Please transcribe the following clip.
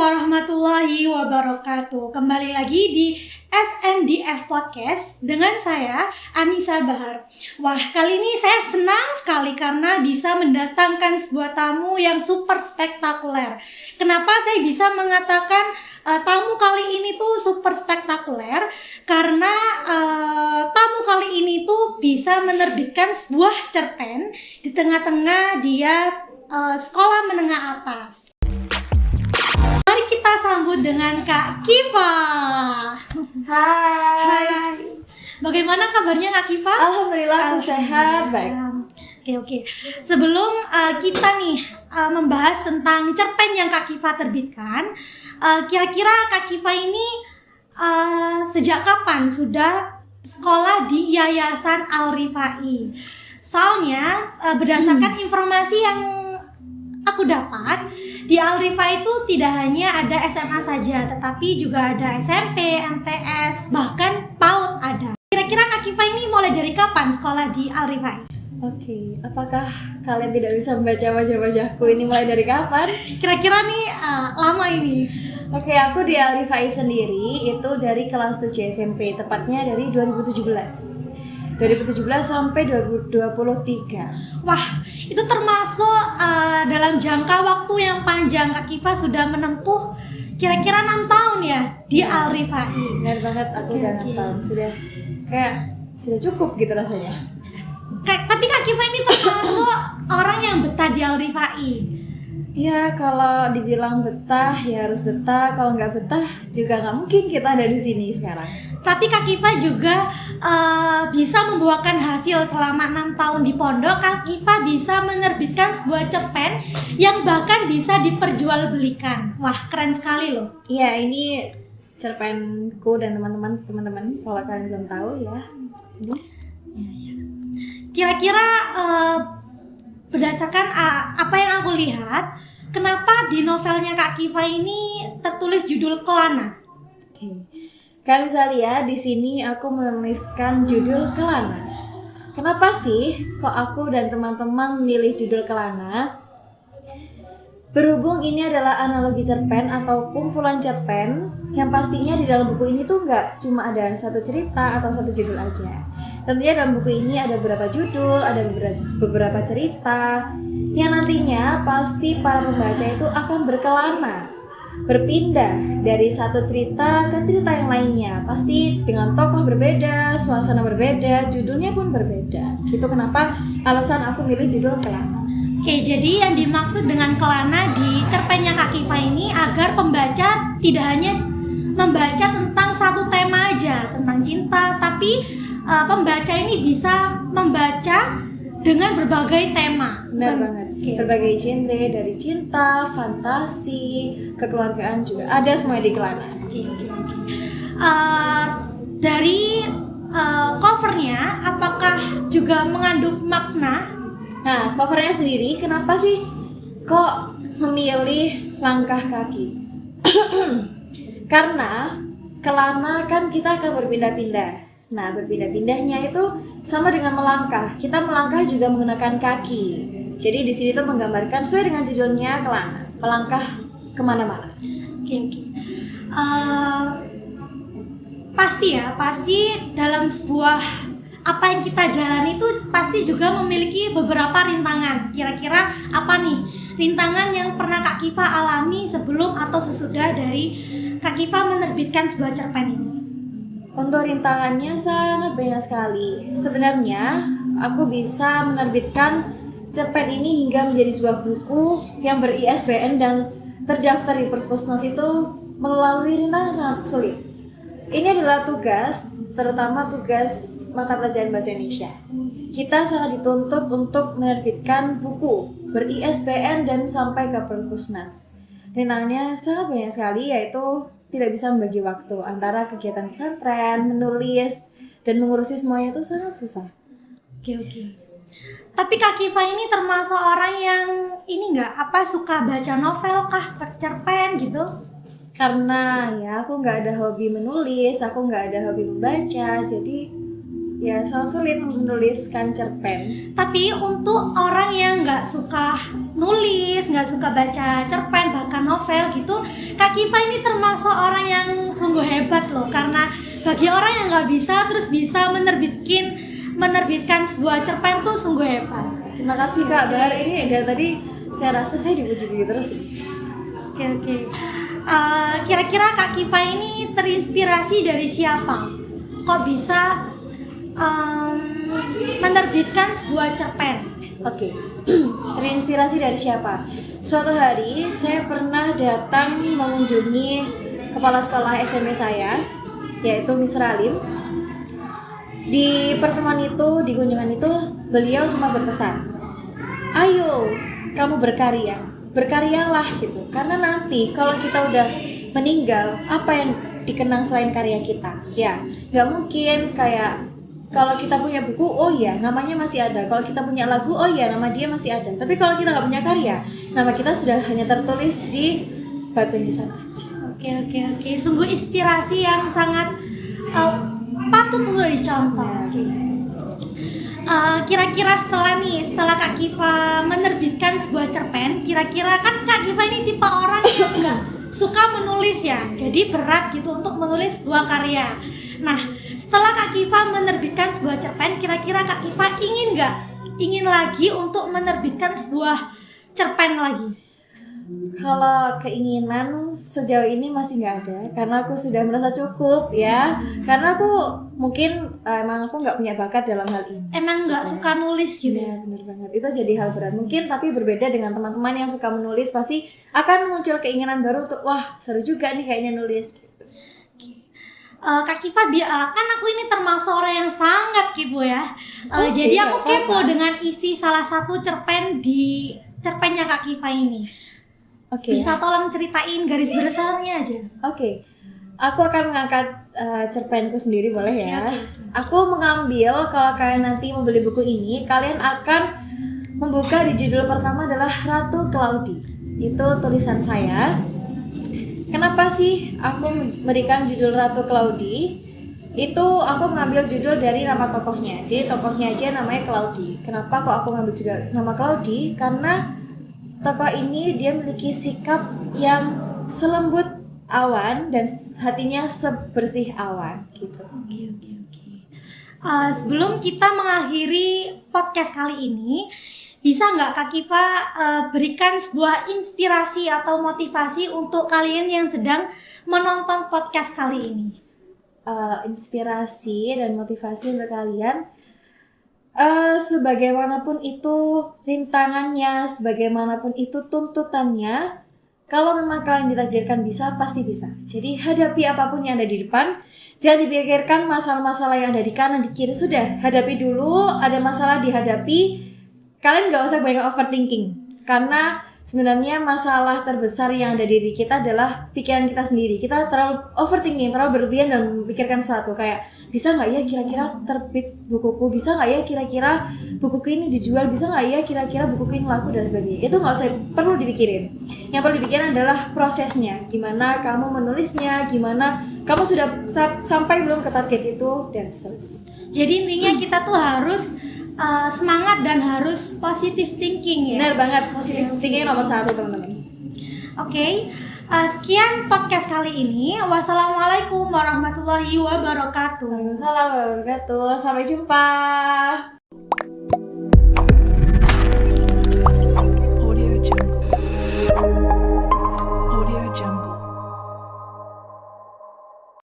warahmatullahi wabarakatuh. Kembali lagi di SMDF Podcast dengan saya Anissa Bahar. Wah, kali ini saya senang sekali karena bisa mendatangkan sebuah tamu yang super spektakuler. Kenapa saya bisa mengatakan tamu kali ini tuh super spektakuler? Karena tamu kali ini tuh bisa menerbitkan sebuah cerpen di tengah-tengah dia sekolah menengah atas. Mari kita sambut dengan Kak Kiva. Hai. Bagaimana kabarnya Kak Kiva? Alhamdulillah aku sehat. Baik. Oke. Sebelum kita nih membahas tentang cerpen yang Kak Kiva terbitkan, kira-kira Kak Kiva ini sejak kapan sudah sekolah di Yayasan Al-Rifai? Soalnya berdasarkan informasi yang aku dapat, di Al-Rifai itu tidak hanya ada SMA saja, tetapi juga ada SMP, MTS, bahkan PAUD ada. Kira-kira Kak Kiva ini mulai dari kapan sekolah di Al-Rifai? Oke, apakah kalian tidak bisa membaca wajah-wajahku ini mulai dari kapan? Kira-kira nih lama ini. Oke, aku di Al-Rifai sendiri itu dari kelas 7 SMP, tepatnya dari 2017 sampai 2023. Wah, itu termasuk dalam jangka waktu yang panjang. Kak Kiva sudah menempuh kira-kira 6 tahun ya di Al-Rifai. Benar banget, aku udah 6 tahun. Sudah cukup gitu rasanya. Tapi Kak Kiva ini termasuk orang yang betah di Al-Rifai. Ya, kalau dibilang betah ya harus betah, kalau nggak betah juga nggak mungkin kita ada di sini sekarang. Tapi Kak Kiva juga bisa membuahkan hasil selama 6 tahun di pondok. Kak Kiva bisa menerbitkan sebuah cerpen yang bahkan bisa diperjualbelikan. Wah, keren sekali loh. Iya, ini cerpenku dan teman-teman kalau kalian belum tahu ya. Kira-kira berdasarkan apa yang aku lihat, kenapa di novelnya Kak Kiva ini tertulis judul Kelana? Oke. Kalian bisa lihat di sini aku menuliskan judul Kelana. Kenapa sih kok aku dan teman-teman memilih judul Kelana? Berhubung ini adalah analogi cerpen atau kumpulan cerpen, yang pastinya di dalam buku ini tuh nggak cuma ada satu cerita atau satu judul aja. Tentunya dalam buku ini ada beberapa judul, ada beberapa cerita yang nantinya pasti para pembaca itu akan berkelana, berpindah dari satu cerita ke cerita yang lainnya. Pasti dengan tokoh berbeda, suasana berbeda, judulnya pun berbeda. Itu kenapa alasan aku milih judul Kelana. Oke, jadi yang dimaksud dengan Kelana di cerpennya Kak Kiva ini agar pembaca tidak hanya membaca tentang satu tema aja, tentang cinta, tapi pembaca ini bisa membaca dengan berbagai tema. Benar banget. Berbagai genre, dari cinta, fantasi, kekeluargaan juga ada semua di Kelana. Oke. Dari covernya, apakah juga mengandung makna? Nah, covernya sendiri, kenapa sih kok memilih langkah kaki? Karena Kelana kan kita akan berpindah-pindah. Nah, berpindah-pindahnya itu sama dengan melangkah. Kita melangkah juga menggunakan kaki. Jadi di sini tuh menggambarkan sesuai dengan judulnya Kelana, melangkah kemana-mana. Oke. Pasti dalam sebuah apa yang kita jalani itu pasti juga memiliki beberapa rintangan. Kira-kira apa nih rintangan yang pernah Kak Kiva alami sebelum atau sesudah dari Kak Kiva menerbitkan sebuah cerpen ini? Untuk rintangannya sangat banyak sekali. Sebenarnya aku bisa menerbitkan cerpen ini hingga menjadi sebuah buku yang ber-ISBN dan terdaftar di Perpusnas itu melalui rintangan yang sangat sulit. Ini adalah tugas, terutama tugas mata pelajaran bahasa Indonesia. Kita sangat dituntut untuk menerbitkan buku ber-ISBN dan sampai ke Perpusnas. Rintangannya sangat banyak sekali, yaitu tidak bisa membagi waktu antara kegiatan pesantren, menulis, dan mengurusi semuanya itu sangat susah. Oke. Tapi Kak Kiva ini termasuk orang yang suka baca novel kah, cerpen gitu? Karena ya aku nggak ada hobi menulis, aku nggak ada hobi membaca, jadi ya sangat sulit menuliskan cerpen. Tapi untuk orang yang nggak suka nulis, nggak suka baca cerpen, bahkan novel gitu. Kak Kifa ini termasuk orang yang sungguh hebat loh, karena bagi orang yang nggak bisa terus bisa menerbitkan sebuah cerpen tuh sungguh hebat. Terima kasih Kak Bahar, ini dari tadi saya rasa saya dipuji terus. Oke. Kira-kira Kak Kifa ini terinspirasi dari siapa? Kok bisa menerbitkan sebuah cerpen? Oke. Terinspirasi dari siapa? Suatu hari saya pernah datang mengunjungi kepala sekolah SMP saya, yaitu Miss Ralim. Di pertemuan itu, di kunjungan itu, beliau sempat berpesan, ayo kamu berkaryalah gitu. Karena nanti kalau kita udah meninggal, apa yang dikenang selain karya kita? Ya, nggak mungkin kayak kalau kita punya buku, oh iya namanya masih ada. Kalau kita punya lagu, oh iya nama dia masih ada. Tapi kalau kita nggak punya karya, nama kita sudah hanya tertulis di batu nisan aja. Oke. Sungguh inspirasi yang sangat patut untuk dicontoh. Kira-kira setelah Kak Kifa menerbitkan sebuah cerpen, kira-kira kan Kak Kifa ini tipe orang yang nggak suka menulis ya, jadi berat gitu untuk menulis sebuah karya. Nah, setelah Kak Kifa menerbitkan sebuah cerpen, kira-kira Kak Kifa ingin lagi untuk menerbitkan sebuah cerpen lagi? Kalau keinginan sejauh ini masih nggak ada, karena aku sudah merasa cukup ya. Karena aku mungkin emang aku nggak punya bakat dalam hal ini. Emang nggak suka nulis gitu? Ya benar banget, itu jadi hal berat mungkin, tapi berbeda dengan teman-teman yang suka menulis, pasti akan muncul keinginan baru untuk wah seru juga nih kayaknya nulis. Kak Kifa, kan aku ini termasuk orang yang sangat kepo ya. Jadi aku kepo dengan isi salah satu cerpen di cerpennya Kak Kifa ini. Bisa tolong ceritain garis besarnya aja. Oke. Aku akan mengangkat cerpenku sendiri, boleh ya? Oke. Aku mengambil, kalau kalian nanti membeli buku ini, kalian akan membuka di judul pertama adalah Ratu Claudie. Itu tulisan saya. Kenapa sih aku memberikan judul Ratu Claudie? Itu aku mengambil judul dari nama tokohnya. Jadi tokohnya aja namanya Claudie. Kenapa kok aku ngambil juga nama Claudie? Karena tokoh ini dia memiliki sikap yang selembut awan dan hatinya sebersih awan gitu. Oke. Sebelum kita mengakhiri podcast kali ini, bisa nggak Kak Kifa berikan sebuah inspirasi atau motivasi untuk kalian yang sedang menonton podcast kali ini? Inspirasi dan motivasi untuk kalian, sebagaimanapun itu rintangannya, sebagaimanapun itu tuntutannya, kalau memang kalian ditakdirkan bisa, pasti bisa. Jadi hadapi apapun yang ada di depan, jangan dipikirkan masalah-masalah yang ada di kanan, di kiri. Sudah, hadapi dulu, ada masalah dihadapi. Kalian gak usah banyak overthinking, karena sebenarnya masalah terbesar yang ada di diri kita adalah pikiran kita sendiri. Kita terlalu overthinking, terlalu berlebihan dalam memikirkan sesuatu. Kayak, bisa gak ya kira-kira terbit bukuku? Bisa gak ya kira-kira bukuku ini dijual? Bisa gak ya kira-kira bukuku ini laku? Dan sebagainya. Itu gak usah perlu dipikirin. Yang perlu dipikirin adalah prosesnya. Gimana kamu menulisnya, gimana kamu sudah sampai belum ke target itu, dan seterusnya. Jadi intinya kita tuh harus semangat dan harus positive thinking ya. Benar banget, positive thinking nomor 1 teman-teman. Oke. Sekian podcast kali ini. Wassalamualaikum warahmatullahi wabarakatuh. Waalaikumsalam warahmatullahi wabarakatuh. Sampai jumpa.